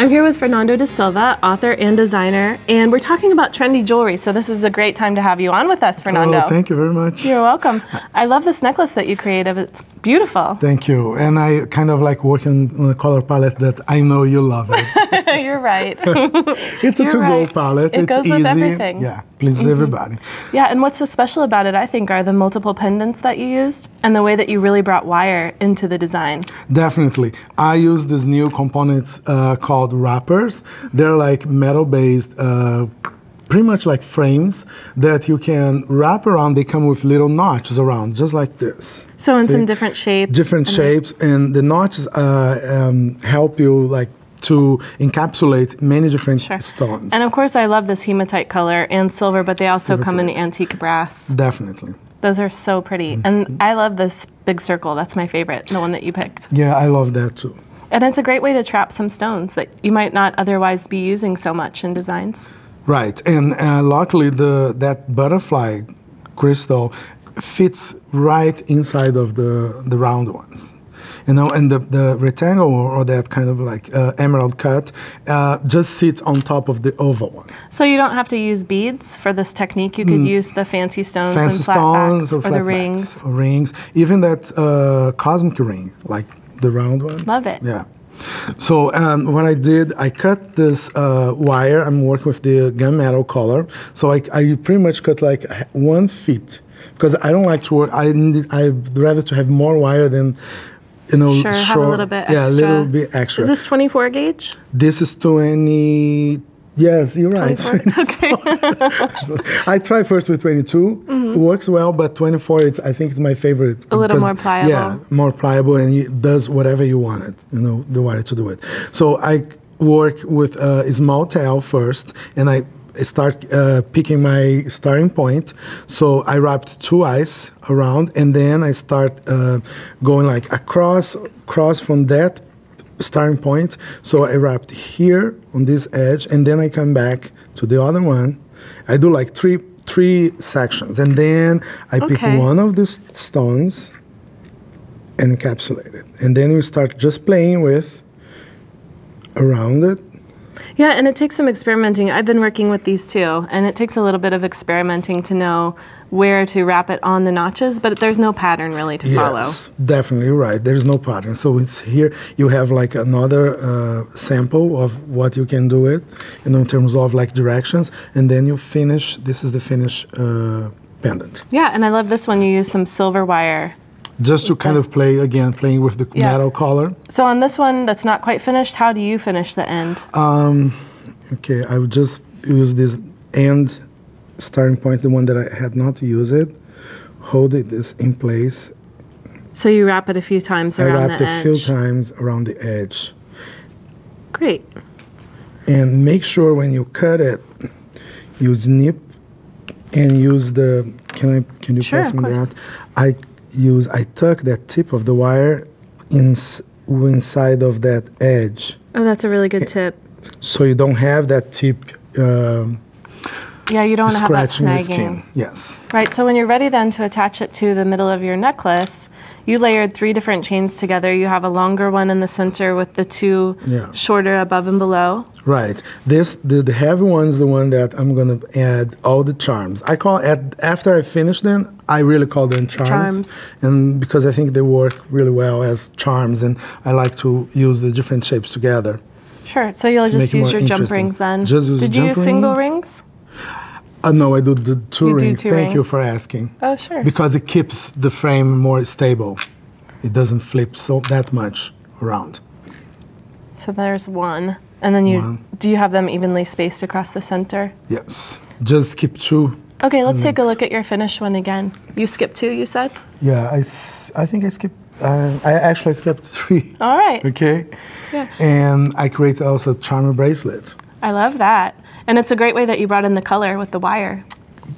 I'm here with Fernando Dasilva, author and designer, and we're talking about trendy jewelry, so this is a great time to have you on with us, Fernando. Oh, thank you very much. You're welcome. I love this necklace that you created. It's beautiful. Thank you. And I kind of like working on a color palette that I know you love it. You're right. It's a to-go palette. It goes easy. with everything. Yeah, pleases everybody. Yeah, and what's so special about it, I think, are the multiple pendants that you used and the way that you really brought wire into the design. Definitely. I use these new components called wrappers. They're like metal-based, pretty much like frames that you can wrap around. They come with little notches around, just like this. So in some different shapes. Different shapes, and the notches help you like to encapsulate many different stones. And of course, I love this hematite color and silver, but they also come in the antique brass. Definitely. Those are so pretty. And I love this big circle. That's my favorite, the one that you picked. Yeah, I love that too. And it's a great way to trap some stones that you might not otherwise be using so much in designs. Right, and luckily that butterfly crystal fits right inside of the round ones. You know, and the rectangle or that kind of like emerald cut just sits on top of the oval one. So you don't have to use beads for this technique. You could use the fancy stones and flat backs, or the rings. Or rings, even that cosmic ring, like the round one. Love it. Yeah. So what I did, I cut this wire. I'm working with the gunmetal color. So I pretty much cut like 1 foot because I don't like to work. I'd rather to have more wire than, you know, sure, have a little bit extra. Yeah, a little bit extra. Is this 24 gauge? This is 20. Yes, you're right. Okay. I try first with 22. It works well, but 24, I think it's my favorite. A little more pliable. Yeah, more pliable, and it does whatever you want it, you know, the wire to do it. So I work with a small tail first, and I start picking my starting point. So I wrapped 2 eyes around, and then I start going like across from that starting point. So I wrapped here on this edge, and then I come back to the other one. I do like three sections, and then I pick one of these stones and encapsulate it. And then we start just playing with around it. Yeah, and it takes some experimenting. I've been working with these too, and it takes a little bit of experimenting to know where to wrap it on the notches, but there's no pattern really to follow. Yes, definitely right. There's no pattern. So it's here, you have like another sample of what you can do it, you know, in terms of like directions, and then you finish, this is the finished pendant. Yeah, and I love this one. You use some silver wire. Just to kind of playing with the metal color. So on this one that's not quite finished, how do you finish the end? Okay, I would just use this end starting point, the one that I had not used it, hold this in place. So you wrap it a few times around the edge? I wrapped a few times around the edge. Great. And make sure when you cut it, you snip and use the, can you pass me that? I tuck that tip of the wire inside of that edge. Oh, that's a really good tip. So you don't have that tip yeah, you don't have that scratching your snagging. skin. Yes. Right, so when you're ready then to attach it to the middle of your necklace, you layered 3 different chains together. You have a longer one in the center with the 2 shorter above and below. Right. The heavy one is the one that I'm going to add all the charms. I call it, after I finish them, I really call them charms. And because I think they work really well as charms, and I like to use the different shapes together. Sure, so you'll just use your jump rings then. Just use Did you use single rings? No, I do the 2 rings. Thank you for asking. Oh, sure. Because it keeps the frame more stable. It doesn't flip that much around. So there's 1. And then do you have them evenly spaced across the center? Yes. Just skip 2. Okay, let's take a look at your finished one again. You skipped 2, you said? Yeah, I think I skipped, I actually skipped 3. All right. Okay. Yeah. And I created also a charm bracelet. I love that. And it's a great way that you brought in the color with the wire.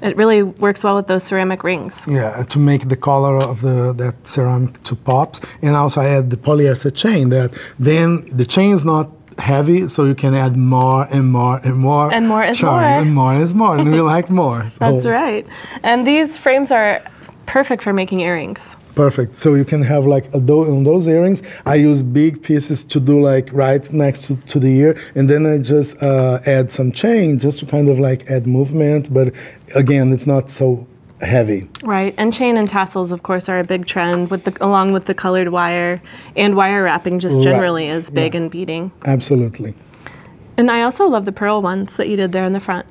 It really works well with those ceramic rings. Yeah, to make the color of that ceramic to pops. And also I add the polyester chain that then the chain is not heavy, so you can add more and more and more. And more is charm, more. And more is more, and we like more. So. That's right. And these frames are perfect for making earrings. Perfect. So you can have like on those earrings, I use big pieces to do like right next to the ear, and then I just add some chain just to kind of like add movement, but again, it's not so heavy. Right, and chain and tassels, of course, are a big trend along with the colored wire, and wire wrapping just generally is big in beading. Absolutely. And I also love the pearl ones that you did there in the front.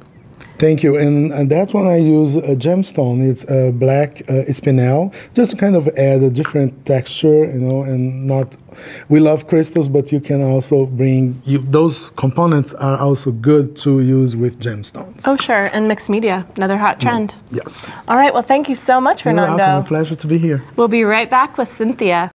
Thank you. And that one I use a gemstone. It's a black spinel, just to kind of add a different texture, you know, and not. We love crystals, but you can also bring those components are also good to use with gemstones. Oh, sure, and mixed media, another hot trend. Yes. All right. Well, thank you so much, Fernando. You're welcome. A pleasure to be here. We'll be right back with Cynthia.